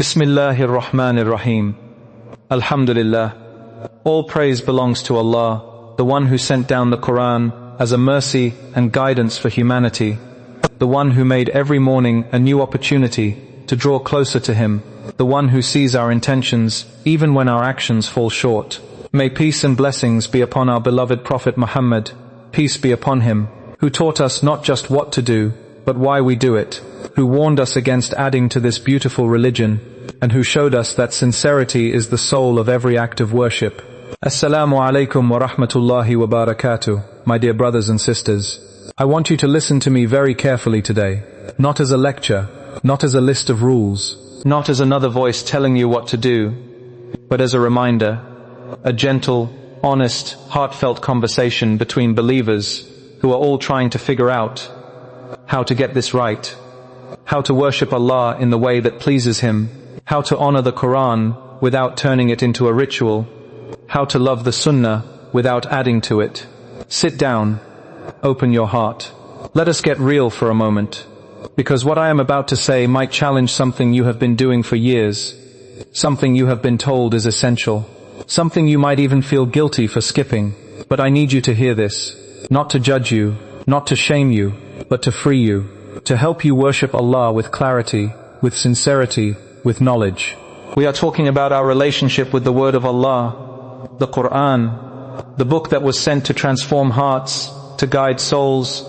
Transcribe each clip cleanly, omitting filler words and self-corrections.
Bismillahir Rahmanir Rahim. Alhamdulillah. All praise belongs to Allah, the one who sent down the Quran as a mercy and guidance for humanity, the one who made every morning a new opportunity to draw closer to Him, the one who sees our intentions even when our actions fall short. May peace and blessings be upon our beloved Prophet Muhammad, peace be upon him, who taught us not just what to do, but why we do it, who warned us against adding to this beautiful religion, and who showed us that sincerity is the soul of every act of worship. Assalamu alaikum wa rahmatullahi wa barakatuh, my dear brothers and sisters. I want you to listen to me very carefully today, not as a lecture, not as a list of rules, not as another voice telling you what to do, but as a reminder, a gentle, honest, heartfelt conversation between believers who are all trying to figure out how to get this right, how to worship Allah in the way that pleases Him, how to honor the Quran without turning it into a ritual, how to love the Sunnah without adding to it. Sit down, open your heart. Let us get real for a moment, because what I am about to say might challenge something you have been doing for years, something you have been told is essential, something you might even feel guilty for skipping. But I need you to hear this, not to judge you, not to shame you, but to free you, to help you worship Allah with clarity, with sincerity, with knowledge. We are talking about our relationship with the word of Allah, the Quran, the book that was sent to transform hearts, to guide souls,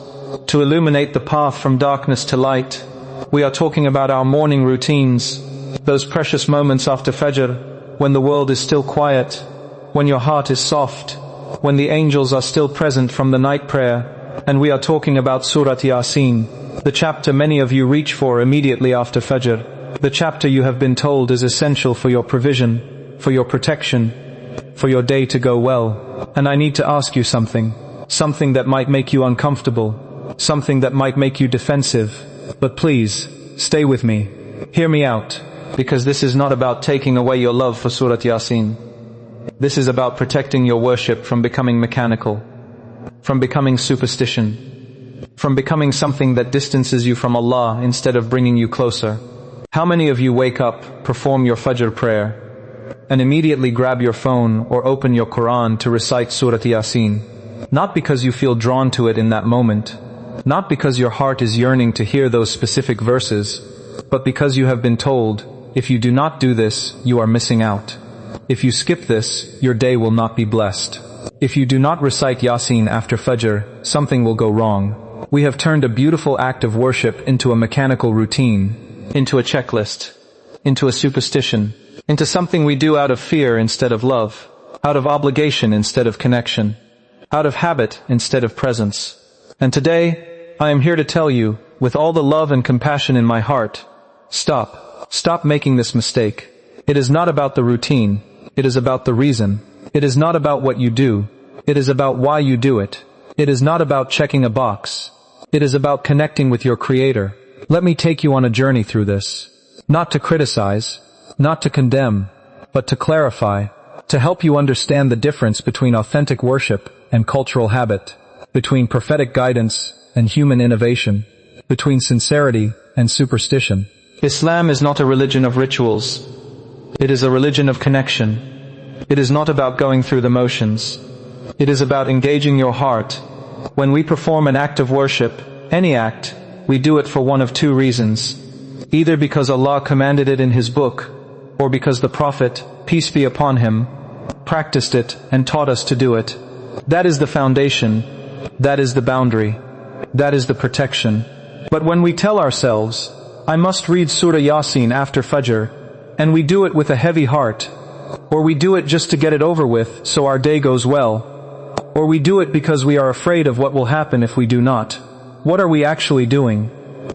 to illuminate the path from darkness to light. We are talking about our morning routines, those precious moments after Fajr, when the world is still quiet, when your heart is soft, when the angels are still present from the night prayer. And we are talking about Surah Yasin, the chapter many of you reach for immediately after Fajr, the chapter you have been told is essential for your provision, for your protection, for your day to go well. And I need to ask you something that might make you uncomfortable, something that might make you defensive, but please, stay with me, hear me out, because this is not about taking away your love for Surah Yasin. This is about protecting your worship from becoming mechanical, from becoming superstition, from becoming something that distances you from Allah instead of bringing you closer. How many of you wake up, perform your Fajr prayer, and immediately grab your phone or open your Quran to recite Surah Yasin? Not because you feel drawn to it in that moment, not because your heart is yearning to hear those specific verses, but because you have been told, if you do not do this, you are missing out. If you skip this, your day will not be blessed. If you do not recite Yasin after Fajr, something will go wrong. We have turned a beautiful act of worship into a mechanical routine, into a checklist, into a superstition, into something we do out of fear instead of love, out of obligation instead of connection, out of habit instead of presence. And today, I am here to tell you, with all the love and compassion in my heart, stop making this mistake. It is not about the routine, it is about the reason. It is not about what you do, it is about why you do it. It is not about checking a box, it is about connecting with your Creator. Let me take you on a journey through this. Not to criticize, not to condemn, but to clarify, to help you understand the difference between authentic worship and cultural habit, between prophetic guidance and human innovation, between sincerity and superstition. Islam is not a religion of rituals. It is a religion of connection. It is not about going through the motions. It is about engaging your heart. When we perform an act of worship, any act, we do it for one of two reasons. Either because Allah commanded it in His book, or because the Prophet, peace be upon him, practiced it and taught us to do it. That is the foundation. That is the boundary. That is the protection. But when we tell ourselves, I must read Surah Yasin after Fajr, and we do it with a heavy heart, or we do it just to get it over with so our day goes well, or we do it because we are afraid of what will happen if we do not, what are we actually doing?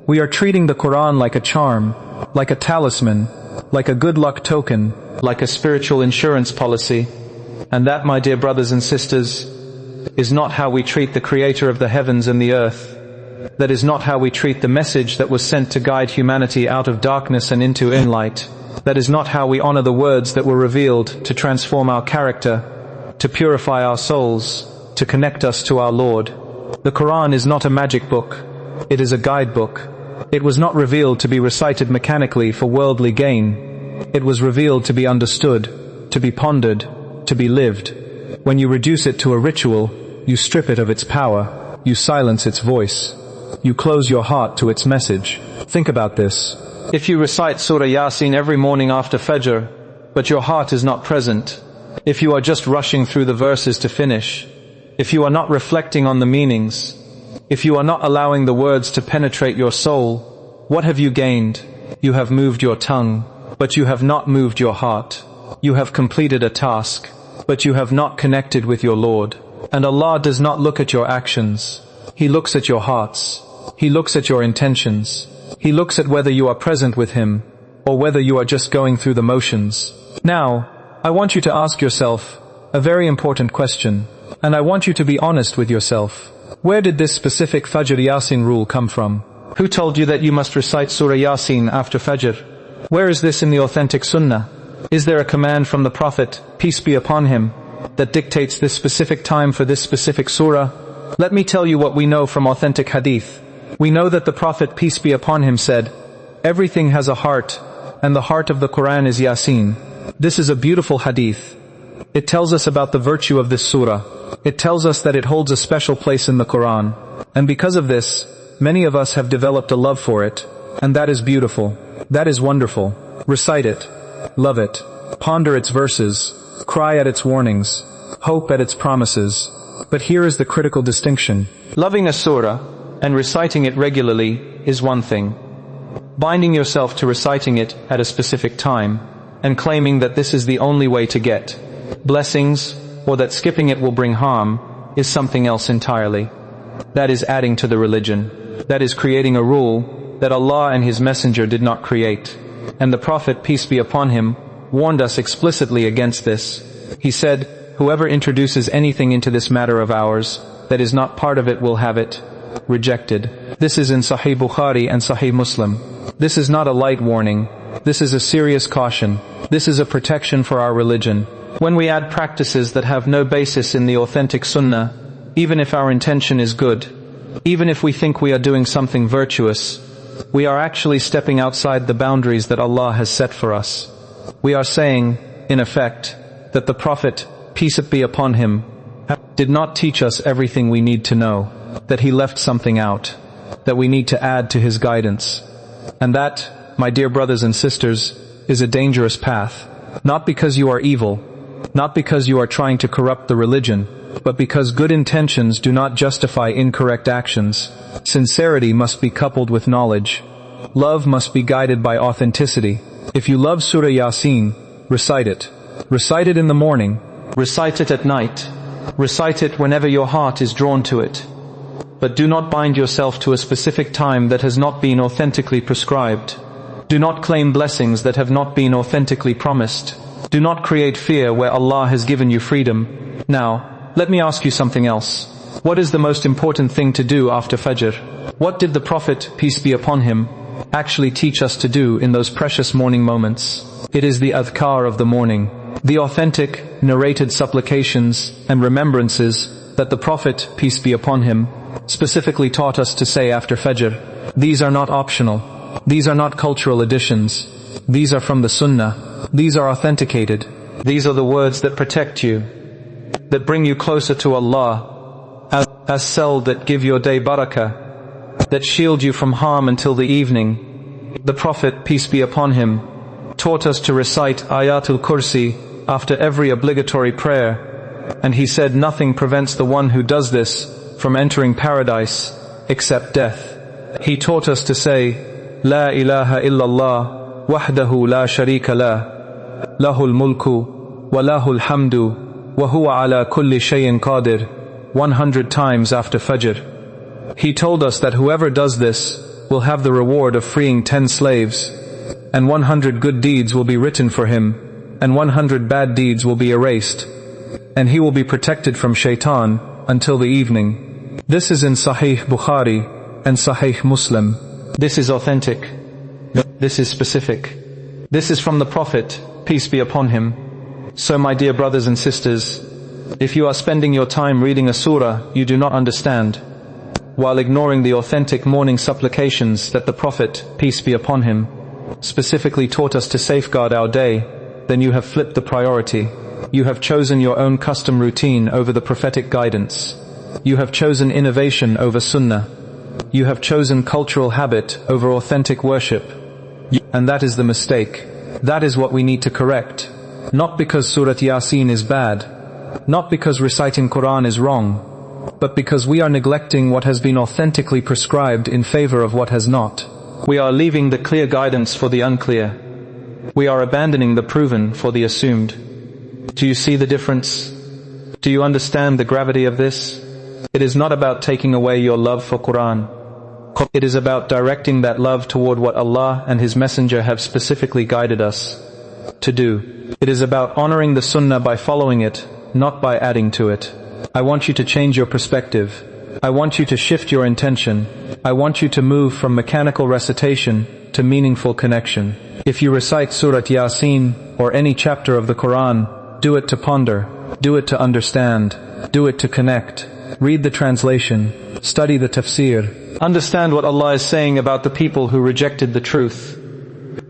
We are treating the Quran like a charm, like a talisman, like a good luck token, like a spiritual insurance policy. And that, my dear brothers and sisters, is not how we treat the Creator of the heavens and the earth. That is not how we treat the message that was sent to guide humanity out of darkness and into light. That is not how we honor the words that were revealed to transform our character, to purify our souls, to connect us to our Lord. The Quran is not a magic book. It is a guidebook. It was not revealed to be recited mechanically for worldly gain. it was revealed to be understood, to be pondered, to be lived. When you reduce it to a ritual, you strip it of its power, you silence its voice, you close your heart to its message. Think about this. If you recite Surah Yasin every morning after Fajr, but your heart is not present, if you are just rushing through the verses to finish, if you are not reflecting on the meanings, if you are not allowing the words to penetrate your soul, what have you gained? You have moved your tongue, but you have not moved your heart. You have completed a task, but you have not connected with your Lord. And Allah does not look at your actions. He looks at your hearts. He looks at your intentions. He looks at whether you are present with Him, or whether you are just going through the motions. Now, I want you to ask yourself a very important question, and I want you to be honest with yourself. Where did this specific Fajr-Yasin rule come from? Who told you that you must recite Surah Yasin after Fajr? Where is this in the authentic Sunnah? Is there a command from the Prophet, peace be upon him, that dictates this specific time for this specific surah? Let me tell you what we know from authentic hadith. We know that the Prophet, peace be upon him, said, "Everything has a heart, and the heart of the Quran is Yasin." This is a beautiful hadith. It tells us about the virtue of this surah. It tells us that it holds a special place in the Quran. And because of this, many of us have developed a love for it. And that is beautiful. That is wonderful. Recite it. Love it. Ponder its verses. Cry at its warnings. Hope at its promises. But here is the critical distinction. Loving a surah and reciting it regularly is one thing. Binding yourself to reciting it at a specific time and claiming that this is the only way to get blessings, or that skipping it will bring harm, is something else entirely. That is adding to the religion. That is creating a rule that Allah and His Messenger did not create. And the Prophet, peace be upon him, warned us explicitly against this. He said, "Whoever introduces anything into this matter of ours that is not part of it will have it rejected." This is in Sahih Bukhari and Sahih Muslim. This is not a light warning. This is a serious caution. This is a protection for our religion. When we add practices that have no basis in the authentic Sunnah, even if our intention is good, even if we think we are doing something virtuous, we are actually stepping outside the boundaries that Allah has set for us. We are saying, in effect, that the Prophet, peace be upon him, did not teach us everything we need to know, that he left something out, that we need to add to his guidance. And that, my dear brothers and sisters, is a dangerous path. Not because you are evil, not because you are trying to corrupt the religion, but because good intentions do not justify incorrect actions. Sincerity must be coupled with knowledge. Love must be guided by authenticity. If you love Surah Yasin, recite it. Recite it in the morning. Recite it at night. Recite it whenever your heart is drawn to it. But do not bind yourself to a specific time that has not been authentically prescribed. Do not claim blessings that have not been authentically promised. Do not create fear where Allah has given you freedom. Now, let me ask you something else. What is the most important thing to do after Fajr? What did the Prophet, peace be upon him, actually teach us to do in those precious morning moments? It is the Adhkar of the morning, the authentic, narrated supplications and remembrances that the Prophet, peace be upon him, specifically taught us to say after Fajr. These are not optional. These are not cultural additions. These are from the Sunnah. These are authenticated. These are the words that protect you, that bring you closer to Allah, as sel that give your day barakah, that shield you from harm until the evening. The Prophet, peace be upon him, taught us to recite Ayatul Kursi after every obligatory prayer, and he said nothing prevents the one who does this from entering paradise except death. He taught us to say, La ilaha illallah, wahdahu la sharika la, lahul mulku, wa lahul hamdu, wa huwa ala kulli shayin qadir, 100 times after Fajr. He told us that whoever does this will have the reward of freeing 10 slaves, and 100 good deeds will be written for him, and 100 bad deeds will be erased, and he will be protected from shaitan until the evening. This is in Sahih Bukhari and Sahih Muslim. This is authentic. This is specific. This is from the Prophet, peace be upon him. So my dear brothers and sisters, if you are spending your time reading a surah you do not understand, while ignoring the authentic morning supplications that the Prophet, peace be upon him, specifically taught us to safeguard our day, then you have flipped the priority. You have chosen your own custom routine over the prophetic guidance. You have chosen innovation over Sunnah. You have chosen cultural habit over authentic worship. And that is the mistake. That is what we need to correct. Not because Surah Yasin is bad, not because reciting Quran is wrong, but because we are neglecting what has been authentically prescribed in favor of what has not. We are leaving the clear guidance for the unclear. We are abandoning the proven for the assumed. Do you see the difference? Do you understand the gravity of this? It is not about taking away your love for Quran. It is about directing that love toward what Allah and His Messenger have specifically guided us to do. It is about honoring the Sunnah by following it, not by adding to it. I want you to change your perspective. I want you to shift your intention. I want you to move from mechanical recitation to meaningful connection. If you recite Surah Yasin or any chapter of the Quran, do it to ponder, do it to understand, do it to connect. Read the translation, study the tafsir. Understand what Allah is saying about the people who rejected the truth.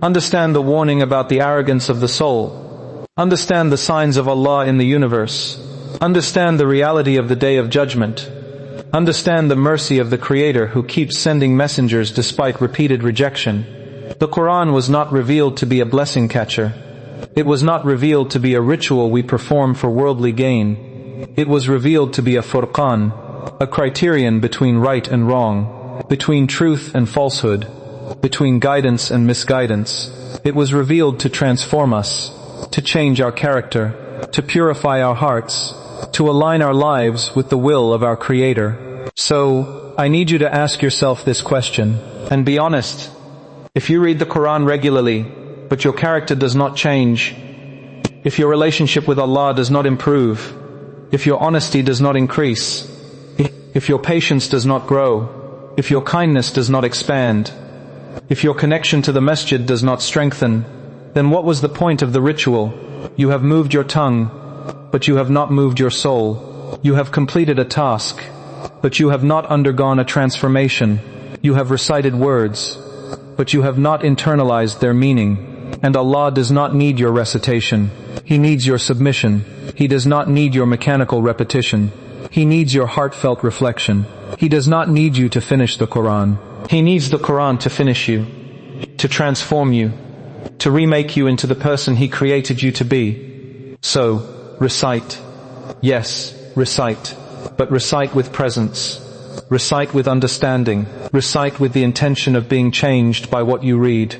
Understand the warning about the arrogance of the soul. Understand the signs of Allah in the universe. Understand the reality of the Day of Judgment. Understand the mercy of the Creator who keeps sending messengers despite repeated rejection. The Quran was not revealed to be a blessing catcher. It was not revealed to be a ritual we perform for worldly gain. It was revealed to be a furqan, a criterion between right and wrong, between truth and falsehood, between guidance and misguidance. It was revealed to transform us, to change our character, to purify our hearts, to align our lives with the will of our Creator. So, I need you to ask yourself this question, and be honest. If you read the Quran regularly, but your character does not change, if your relationship with Allah does not improve, if your honesty does not increase, if your patience does not grow, if your kindness does not expand, if your connection to the masjid does not strengthen, then what was the point of the ritual? You have moved your tongue, but you have not moved your soul. You have completed a task, but you have not undergone a transformation. You have recited words, but you have not internalized their meaning. And Allah does not need your recitation. He needs your submission. He does not need your mechanical repetition. He needs your heartfelt reflection. He does not need you to finish the Quran. He needs the Quran to finish you, to transform you, to remake you into the person He created you to be. So, recite. Yes, recite. But recite with presence. Recite with understanding. Recite with the intention of being changed by what you read.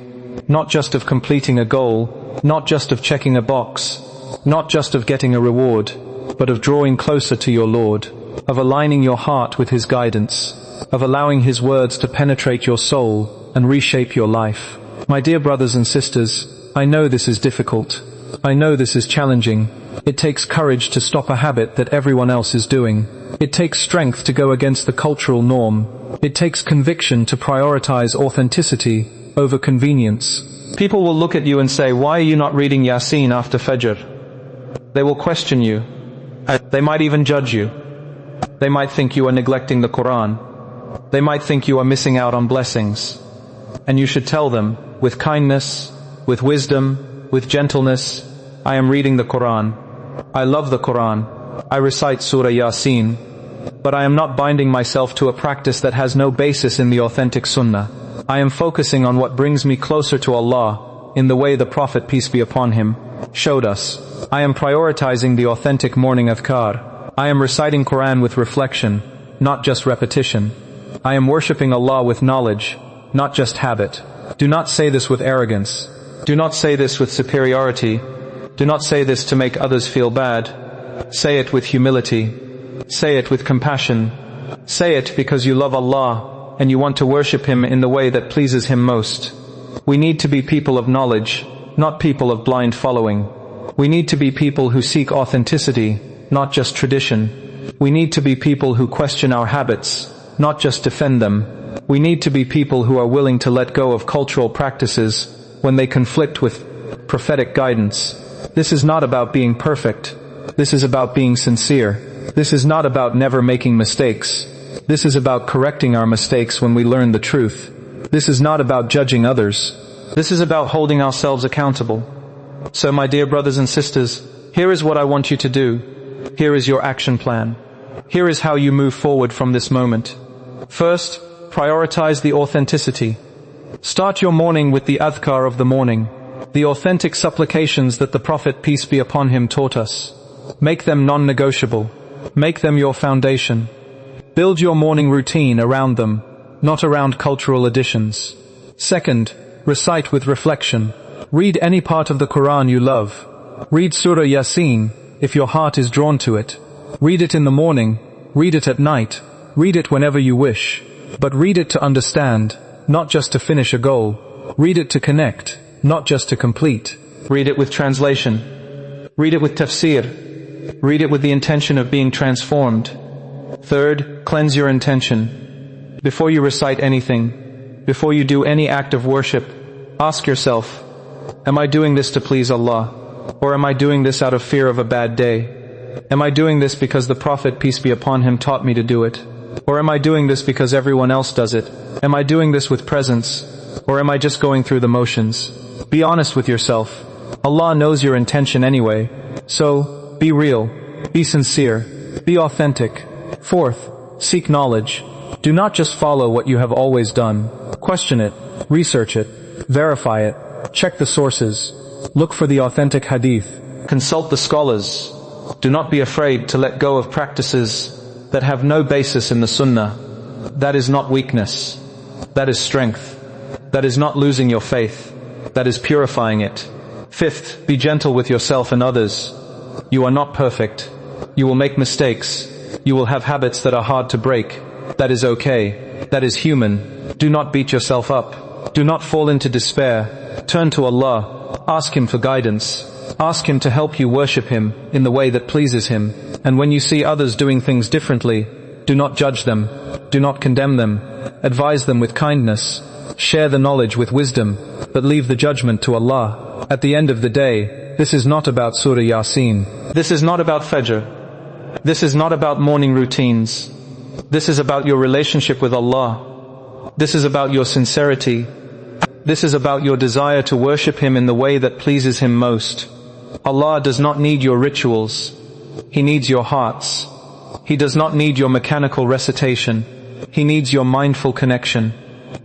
Not just of completing a goal, not just of checking a box, not just of getting a reward, but of drawing closer to your Lord, of aligning your heart with His guidance, of allowing His words to penetrate your soul and reshape your life. My dear brothers and sisters, I know this is difficult. I know this is challenging. It takes courage to stop a habit that everyone else is doing. It takes strength to go against the cultural norm. It takes conviction to prioritize authenticity over convenience. People will look at you and say, why are you not reading Yasin after Fajr? They will question you. They might even judge you. They might think you are neglecting the Quran. They might think you are missing out on blessings. And you should tell them, with kindness, with wisdom, with gentleness, I am reading the Quran. I love the Quran. I recite Surah Yasin. But I am not binding myself to a practice that has no basis in the authentic Sunnah. I am focusing on what brings me closer to Allah, in the way the Prophet, peace be upon him, showed us. I am prioritizing the authentic morning Adhkar. I am reciting Quran with reflection, not just repetition. I am worshipping Allah with knowledge, not just habit. Do not say this with arrogance. Do not say this with superiority. Do not say this to make others feel bad. Say it with humility. Say it with compassion. Say it because you love Allah and you want to worship Him in the way that pleases Him most. We need to be people of knowledge, not people of blind following. We need to be people who seek authenticity, not just tradition. We need to be people who question our habits, not just defend them. We need to be people who are willing to let go of cultural practices when they conflict with prophetic guidance. This is not about being perfect. This is about being sincere. This is not about never making mistakes. This is about correcting our mistakes when we learn the truth. This is not about judging others. This is about holding ourselves accountable. So my dear brothers and sisters, here is what I want you to do. Here is your action plan. Here is how you move forward from this moment. First, prioritize the authenticity. Start your morning with the Adhkar of the morning, the authentic supplications that the Prophet, peace be upon him, taught us. Make them non-negotiable. Make them your foundation. Build your morning routine around them, not around cultural additions. Second, recite with reflection. Read any part of the Quran you love. Read Surah Yasin, if your heart is drawn to it. Read it in the morning, read it at night, read it whenever you wish. But read it to understand, not just to finish a goal. Read it to connect, not just to complete. Read it with translation. Read it with tafsir. Read it with the intention of being transformed. Third, cleanse your intention. Before you recite anything, before you do any act of worship, ask yourself, am I doing this to please Allah? Or am I doing this out of fear of a bad day? Am I doing this because the Prophet, peace be upon him, taught me to do it? Or am I doing this because everyone else does it? Am I doing this with presence? Or am I just going through the motions? Be honest with yourself. Allah knows your intention anyway. So, be real. Be sincere. Be authentic. Fourth, seek knowledge. Do not just follow what you have always done. Question it. Research it. Verify it. Check the sources. Look for the authentic hadith. Consult the scholars. Do not be afraid to let go of practices that have no basis in the Sunnah. That is not weakness. That is strength. That is not losing your faith. That is purifying it. Fifth, be gentle with yourself and others. You are not perfect. You will make mistakes. You will have habits that are hard to break. That is okay. That is human. Do not beat yourself up. Do not fall into despair. Turn to Allah. Ask Him for guidance. Ask Him to help you worship Him in the way that pleases Him. And when you see others doing things differently, do not judge them. Do not condemn them. Advise them with kindness. Share the knowledge with wisdom, but leave the judgment to Allah. At the end of the day, this is not about Surah Yasin. This is not about Fajr. This is not about morning routines. This is about your relationship with Allah. This is about your sincerity. This is about your desire to worship Him in the way that pleases Him most. Allah does not need your rituals. He needs your hearts. He does not need your mechanical recitation. He needs your mindful connection.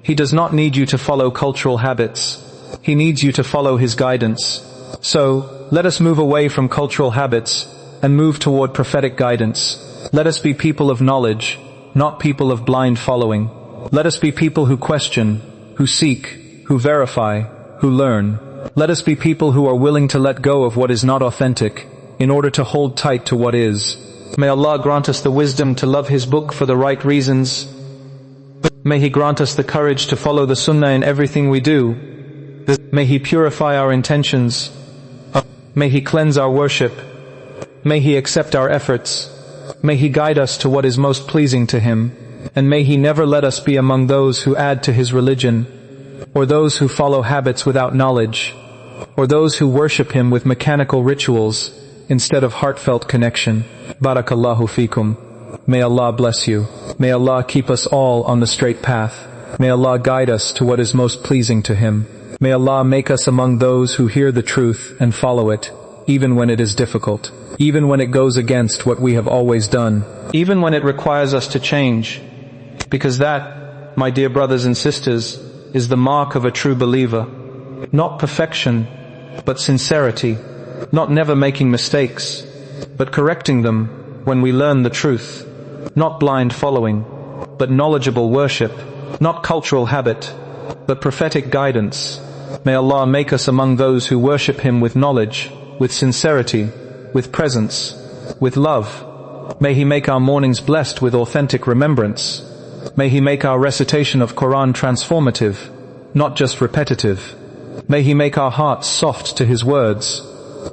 He does not need you to follow cultural habits. He needs you to follow His guidance. So, let us move away from cultural habits and move toward prophetic guidance. Let us be people of knowledge, not people of blind following. Let us be people who question, who seek, who verify, who learn. Let us be people who are willing to let go of what is not authentic in order to hold tight to what is. May Allah grant us the wisdom to love His book for the right reasons. May He grant us the courage to follow the Sunnah in everything we do. May He purify our intentions. May He cleanse our worship. May He accept our efforts. May He guide us to what is most pleasing to Him. And may He never let us be among those who add to His religion, or those who follow habits without knowledge, or those who worship Him with mechanical rituals instead of heartfelt connection. Barakallahu feekum. May Allah bless you. May Allah keep us all on the straight path. May Allah guide us to what is most pleasing to Him. May Allah make us among those who hear the truth and follow it, even when it is difficult, even when it goes against what we have always done, even when it requires us to change. Because that, my dear brothers and sisters, is the mark of a true believer. Not perfection, but sincerity. Not never making mistakes, but correcting them when we learn the truth. Not blind following, but knowledgeable worship. Not cultural habit, but prophetic guidance. May Allah make us among those who worship Him with knowledge, with sincerity, with presence, with love. May He make our mornings blessed with authentic remembrance. May He make our recitation of Quran transformative, not just repetitive. May He make our hearts soft to His words.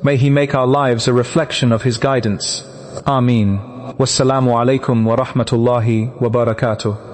May He make our lives a reflection of His guidance. Ameen. Wassalamu alaikum wa rahmatullahi wa barakatuh.